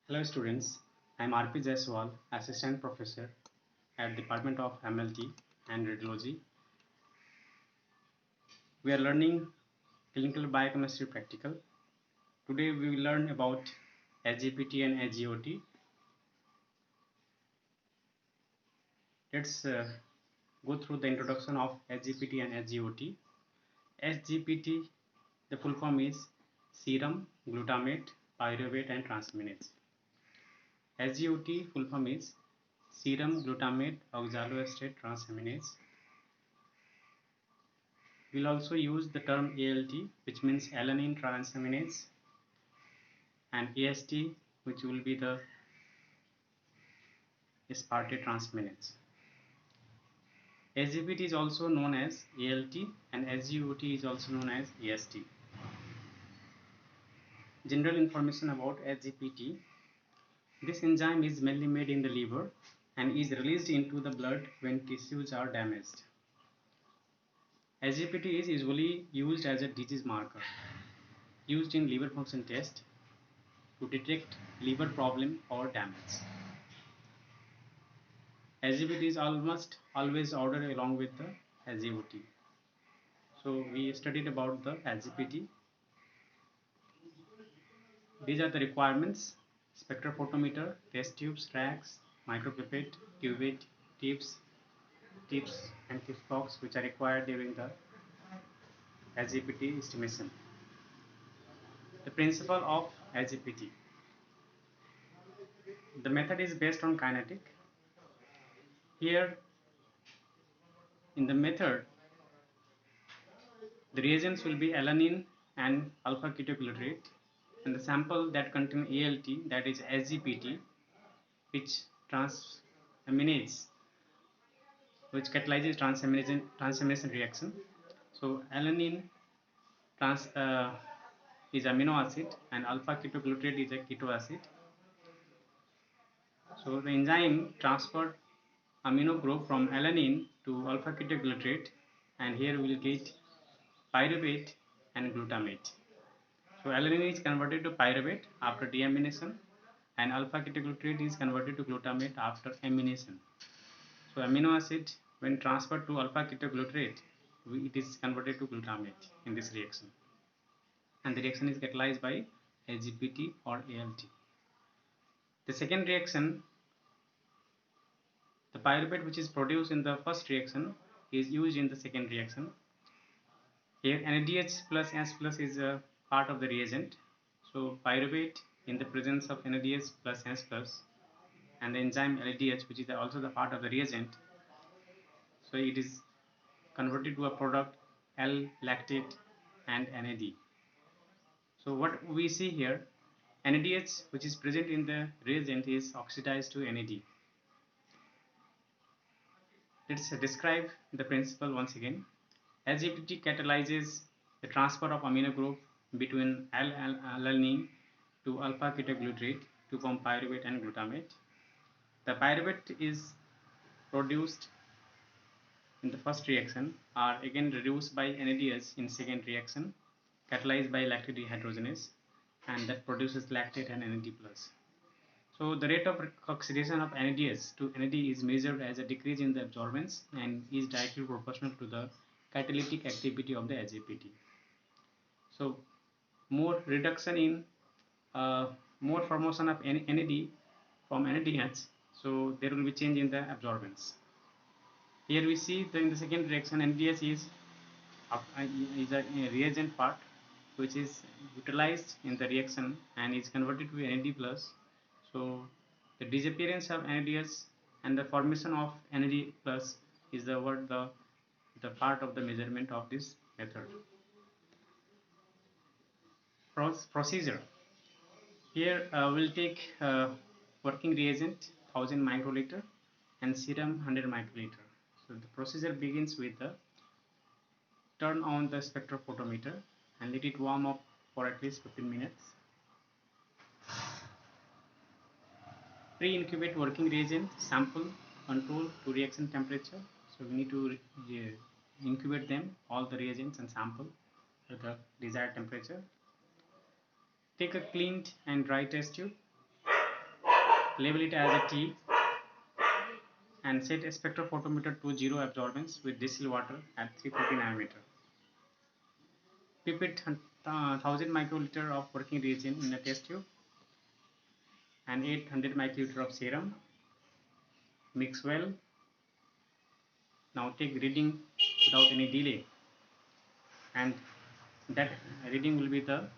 Hello students, I am RP Jaiswal, Assistant Professor at Department of MLT and Radiology. We are learning Clinical Biochemistry Practical. Today we will learn about SGPT and SGOT. Let's go through the introduction of SGPT and SGOT. SGPT, the full form is serum, glutamate, pyruvate and transaminase. SGOT full form is serum, glutamate, oxaloacetate transaminase. We'll also use the term ALT, which means alanine transaminase, and AST, which will be the aspartate transaminase. SGPT is also known as ALT and SGOT is also known as AST. General information about SGPT. This enzyme is mainly made in the liver and is released into the blood when tissues are damaged. SGPT is usually used as a disease marker, used in liver function test to detect liver problem or damage. SGPT is almost always ordered along with the SGOT. So we studied about the SGPT. These are the requirements: spectrophotometer, test tubes, tracks, micropipette, cuvette, tips and tip box, which are required during the SGPT estimation. The principle of SGPT. The method is based on kinetic. Here in the method, the reagents will be alanine and alpha ketoglutarate, and the sample that contain ALT, that is SGPT, which transaminase, which catalyzes transamination reaction. So alanine is amino acid and alpha ketoglutarate is a keto acid. So the enzyme transfer amino group from alanine to alpha ketoglutarate, and here we will get pyruvate and glutamate. So alanine is converted to pyruvate after deamination and alpha ketoglutarate is converted to glutamate after amination. So amino acid, when transferred to alpha ketoglutarate, it is converted to glutamate in this reaction, and the reaction is catalyzed by SGPT or ALT. The second reaction, the pyruvate which is produced in the first reaction is used in the second reaction. Here NADH plus S plus is a part of the reagent. So pyruvate in the presence of NADH plus S plus and the enzyme LDH, which is also the part of the reagent, so it is converted to a product L-lactate and NAD. So what we see here, NADH which is present in the reagent is oxidized to NAD. Let's describe the principle once again. SGPT catalyzes the transfer of amino group between alanine to alpha ketoglutarate to form pyruvate and glutamate. The pyruvate is produced in the first reaction are again reduced by NADH in second reaction, catalyzed by lactate dehydrogenase, and that produces lactate and NAD+. So the rate of oxidation of NADH to NAD is measured as a decrease in the absorbance and is directly proportional to the catalytic activity of the SGPT. So more reduction in more formation of NAD from NADH, so there will be change in the absorbance. Here we see that in the second reaction NADH is a reagent part which is utilized in the reaction and is converted to NAD+. So the disappearance of NADH and the formation of NAD+ is the part of the measurement of this method. Procedure. Here we'll take working reagent 1000 microliter and serum 100 microliter. So the procedure begins with the turn on the spectrophotometer and let it warm up for at least 15 minutes. Pre-incubate working reagent, sample, control to reaction temperature. So we need to incubate them, all the reagents and sample at the desired temperature. Take a cleaned and dry test tube. label it as a T, and set a spectrophotometer to 0 absorbance with distilled water at 340 nanometer. Pipette 1000 microliter of working reagent in a test tube and 800 microliter of serum. Mix well. Now take reading without any delay, and that reading will be the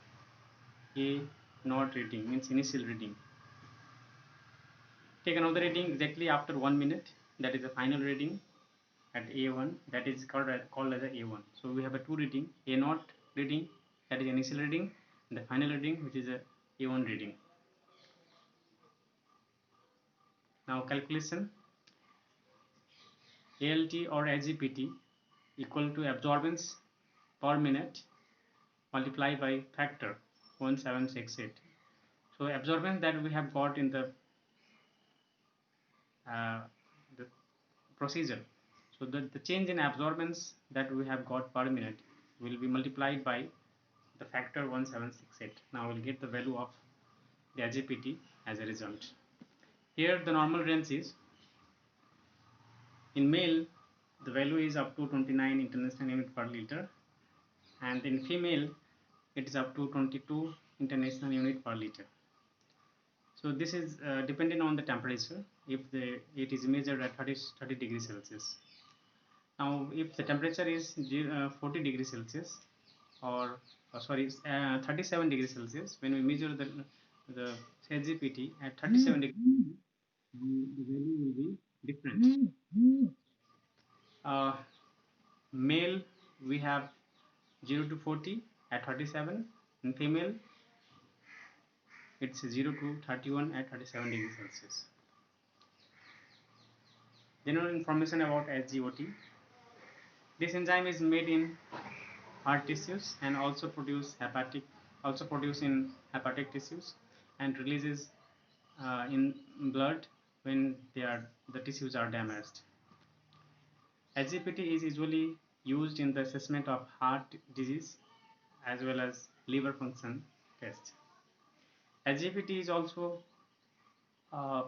A naught reading, means initial reading. Take another reading exactly after 1 minute, that is the final reading at A1, that is called as a A1. So we have a two reading, A naught reading, that is initial reading, and the final reading, which is a A1 reading. Now calculation, ALT or AGPT equal to absorbance per minute multiplied by factor 1768. So absorbance that we have got in the procedure, so the change in absorbance that we have got per minute will be multiplied by the factor 1768. Now we'll get the value of the AGPT as a result. Here the normal range is, in male the value is up to 29 international unit per liter, and in female it is up to 22 international unit per liter. So this is dependent on the temperature, if it is measured at 30 degrees Celsius. Now if the temperature is 40 degrees Celsius, or 37 degrees Celsius, when we measure the AGPT at 37 degrees, the value will be different. Male we have 0 to 40 at 37, and female it's 0 to 31 at 37 degrees Celsius. General information about SGOT. This enzyme is made in heart tissues and also produced in hepatic tissues, and releases in blood when the tissues are damaged. SGPT is usually used in the assessment of heart disease as well as liver function test. SGPT is also uh,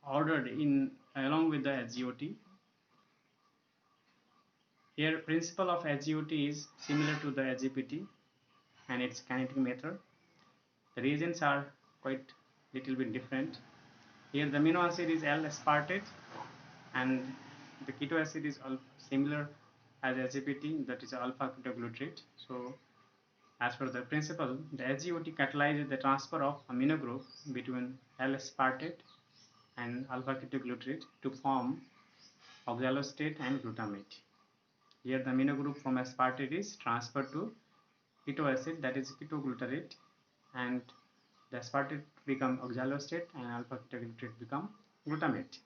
ordered in along with the SGOT. Here principle of SGOT is similar to the SGPT and its kinetic method. The reagents are quite little bit different. Here the amino acid is L-aspartate, and the keto acid is similar as SGPT, that is alpha ketoglutarate. So as per the principle, the SGOT catalyzes the transfer of amino group between L-aspartate and alpha ketoglutarate to form oxalostate and glutamate. Here the amino group from aspartate is transferred to keto acid, that is ketoglutarate, and the aspartate become oxalostate and alpha ketoglutarate become glutamate.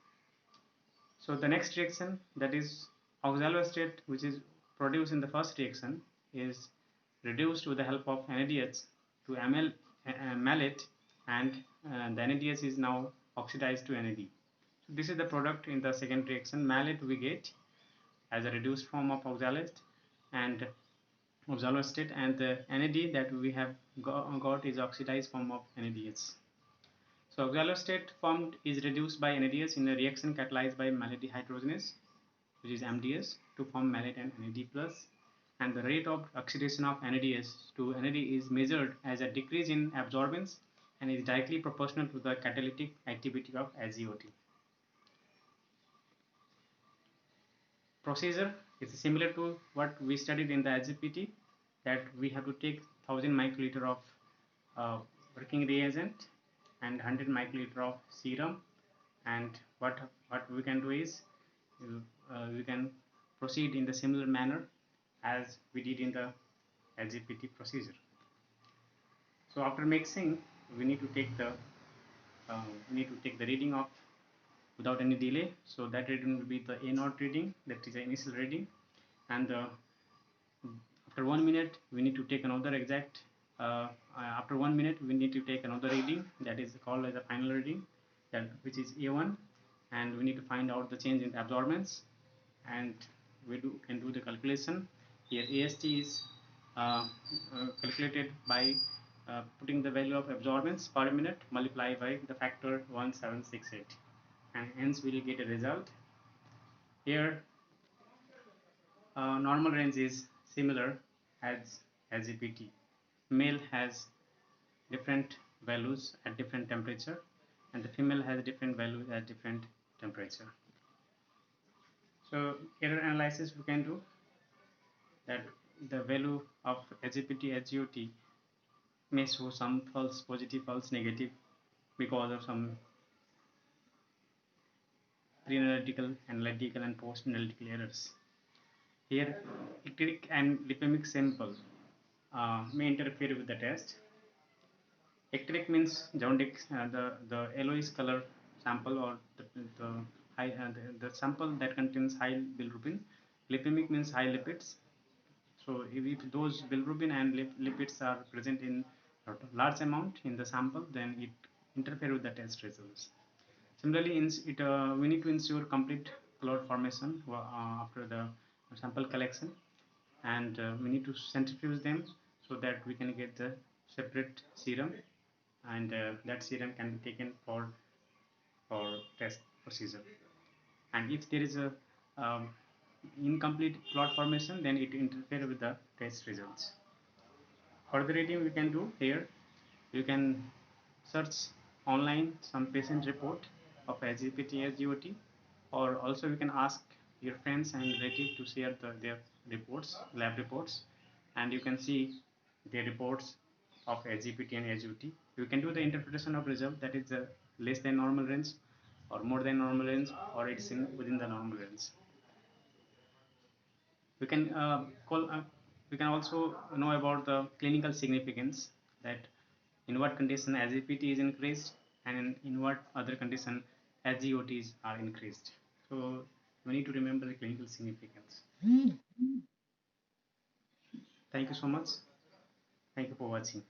So the next reaction, that is oxalostate, which is produced in the first reaction, is reduced with the help of NADH to malate, and the NADH is now oxidized to NAD. So this is the product in the second reaction. Malate we get as a reduced form of oxalate and oxalostate, and the NAD that we have got is oxidized form of NADH. So oxalostate formed is reduced by NADH in a reaction catalyzed by malate dehydrogenase, which is MDS, to form malate and NAD plus, and the rate of oxidation of NADH to NAD is measured as a decrease in absorbance and is directly proportional to the catalytic activity of SGOT. Procedure is similar to what we studied in the SGPT, that we have to take 1000 microliter of working reagent and 100 microliter of serum, and what we can do is we can proceed in the similar manner as we did in the SGPT procedure. So after mixing, we need to take the reading of without any delay. So that reading will be the A naught reading, that is the initial reading, and after 1 minute we need to take another after 1 minute we need to take another reading, that is called as a final reading, which is A1, and we need to find out the change in the absorbance, and we can do the calculation. Here AST is calculated by putting the value of absorbance per minute multiplied by the factor 1768, and hence we will get a result. Here normal range is similar as SGPT. Male has different values at different temperature, and the female has different values at different temperature. So error analysis we can do that the value of SGPT SGOT may show some false positive, false negative because of some pre-analytical, analytical and post-analytical errors. Here, ecteric and lipemic sample may interfere with the test. Ecteric means jaundice, the yellowish color sample or the sample that contains high bilirubin. Lipemic means high lipids. So if those bilirubin and lipids are present in a large amount in the sample, then it interfere with the test results. Similarly, we need to ensure complete cloud formation after the sample collection, and we need to centrifuge them so that we can get the separate serum, and that serum can be taken for test procedure. And if there is a incomplete clot formation, then it interferes with the test results. Further reading we can do here, you can search online some patient report of SGPT SGOT, or also you can ask your friends and relatives to share their reports, lab reports, and you can see the reports of SGPT and SGOT. You can do the interpretation of result, that is less than normal range or more than normal range, or it's within the normal range. We can we can also know about the clinical significance, that in what condition SGPT is increased and in what other condition SGOTs are increased. So we need to remember the clinical significance. Thank you so much. Thank you for watching.